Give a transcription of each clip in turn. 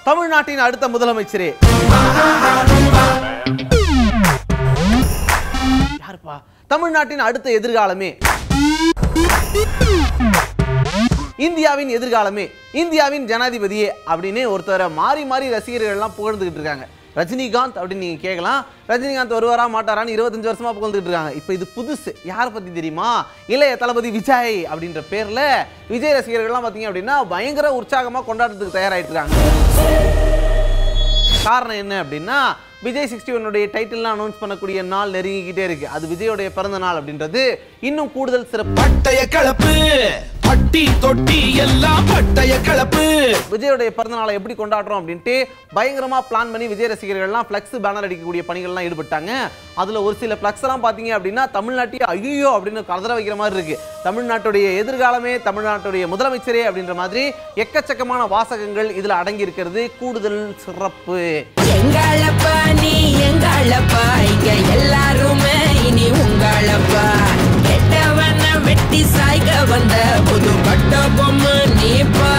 தமிழ்நாட்டின் அடுத்த முதலமைச்சரே யாருப்பா? தமிழ்நாட்டின் அடுத்த எதிர்காலமே, இந்தியாவின் எதிர்காலமே, இந்தியாவின் ஜனாதிபதியே அப்படின்னு ஒருத்தரை மாறி மாறி ரசிகர்கள் எல்லாம் புகழ்ந்துகிட்டு இருக்காங்க. ரஜினிகாந்த் அப்படின்னு நீங்க கேட்கலாம். ரஜினிகாந்த் வருவாரா மாட்டாரான்னு 25 வருஷமா புகழ்ந்துட்டு இருக்காங்க. இப்போ இது புதுசு. யாரை பத்தி தெரியுமா? இளைய தளபதி விஜய் அப்படின்ற பேர்ல விஜய் ரசிகர்கள்லாம் பார்த்தீங்க அப்படின்னா பயங்கர உற்சாகமா கொண்டாடுறதுக்கு தயாராகிட்டு இருக்காங்க. காரணம் என்ன அப்படின்னா, விஜய் 61 டைட்டில்லாம் அனௌன்ஸ் பண்ணக்கூடிய நாள் நெருங்கிக்கிட்டே இருக்கு. அது விஜயோடைய பிறந்த நாள் அப்படின்றது இன்னும் கூடுதல் சிறப்பு. பட்டைய கலப்பு, பட்டி தொட்டி எல்லாம் பட்டைய கலப்பு. விஜயோடைய பிறந்த நாளை எப்படி கொண்டாடுறோம் அப்படின்ட்டு பயங்கரமா பிளான் பண்ணி விஜய் ரசிகர்கள்லாம் ஃப்ளெக்ஸ் பேனர் அடிக்கக்கூடிய பணிகள்லாம் ஈடுபட்டாங்க. அதுல ஒரு சில ஃப்ளெக்ஸ் எல்லாம் பாத்தீங்க அப்படின்னா தமிழ்நாட்டையே ஐயோ அப்படின்னு கதற வைக்கிற மாதிரி இருக்கு. தமிழ்நாட்டுடைய எதிர்காலமே, தமிழ்நாட்டுடைய முதலமைச்சரே அப்படின்ற மாதிரி எக்கச்சக்கமான வாசகங்கள் இதுல அடங்கி இருக்கிறது கூடுதல் சிறப்பு. எங்களப்பா நீ எங்களப்பா, இங்க எல்லாருமே இனி உங்களப்பா, கெட்டவன வெட்டி சாய்க்க வந்த புது பட்ட பொம்மை நீப்பா.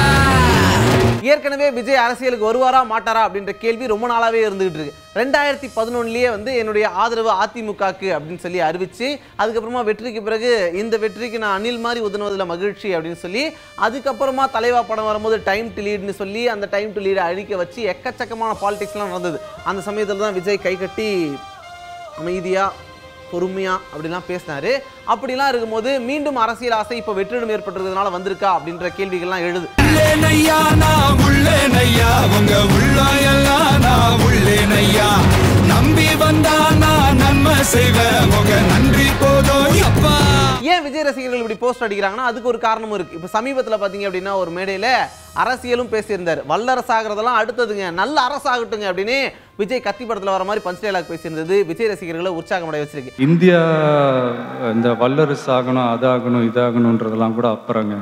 ஏற்கனவே விஜய் அரசியலுக்கு வருவாரா மாட்டாரா அப்படின்ற கேள்வி ரொம்ப நாளாவே இருந்துகிட்டு இருக்கு. 2011லயே வந்து என்னுடைய ஆதரவு அதிமுகக்கு அப்படின்னு சொல்லி அறிவிச்சு, அதுக்கப்புறமா வெற்றிக்கு பிறகு இந்த வெற்றிக்கு நான் அணில் மாதிரி உதவுவதில் மகிழ்ச்சி அப்படின்னு சொல்லி, அதுக்கப்புறமா தலைவா படம் வரும்போது டைம் டு லீட்னு சொல்லி அந்த டைம் டு லீடை அழிக்க வச்சு எக்கச்சக்கமான பாலிடிக்ஸ்லாம் நடந்தது. அந்த சமயத்தில் தான் விஜய் கை கட்டி அமைதியா பொறுமையா அப்படிலாம் பேசினாரு. அப்படிலாம் இருக்கும்போது மீண்டும் அரசியல் ஆசை இப்போ வெற்றிடம் ஏற்பட்டதுனால வந்திருக்கா அப்படின்ற கேள்விகள்லாம் எழுது. நம்பி வந்தா நான் நன்மை செய்வேன், நன்றி போதும். ஏன் விஜய் ரசிகர்கள் இப்படி போஸ்ட் அடிக்கிறாங்கன்னா அதுக்கு ஒரு காரணமும் இருக்கு. இப்போ சமீபத்தில் பார்த்தீங்க அப்படின்னா ஒரு மேடையில் அரசியலும் பேசியிருந்தார். வல்லரசாகிறதெல்லாம் அடுத்ததுங்க, நல்ல அரசாகட்டுங்க அப்படின்னு விஜய் கத்தி படத்தில் வர மாதிரி பஞ்ச் டைலாக் பேசியிருந்தது விஜய் ரசிகர்களை உற்சாகமடைய வச்சிருக்கு. இந்தியா இந்த வல்லரசு ஆகணும், அதாகணும், இதாகணுன்றதெல்லாம் கூட அப்புறங்க.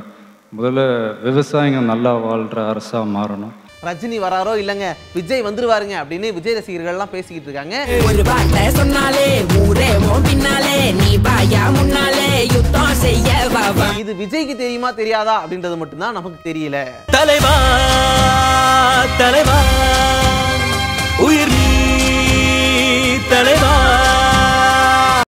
முதல்ல விவசாயிங்க நல்லா வாழ்கிற அரசாக மாறணும். ரஜினி வராரோ இல்லைங்க, விஜய் வந்துருவாருங்க அப்படின்னு விஜய் ரசிகர்கள்லாம் பேசிக்கிட்டு இருக்காங்க. ஒரு வார்த்தை சொன்னாலே ஊரே பின்னாலே, நீ பாயா முன்னாலே யுத்தம் செய்ய வா. இது விஜய்க்கு தெரியுமா தெரியாதா அப்படின்றது மட்டும்தான் நமக்கு தெரியல. தலைவா தலைவா உயிர் நீ தலைவா.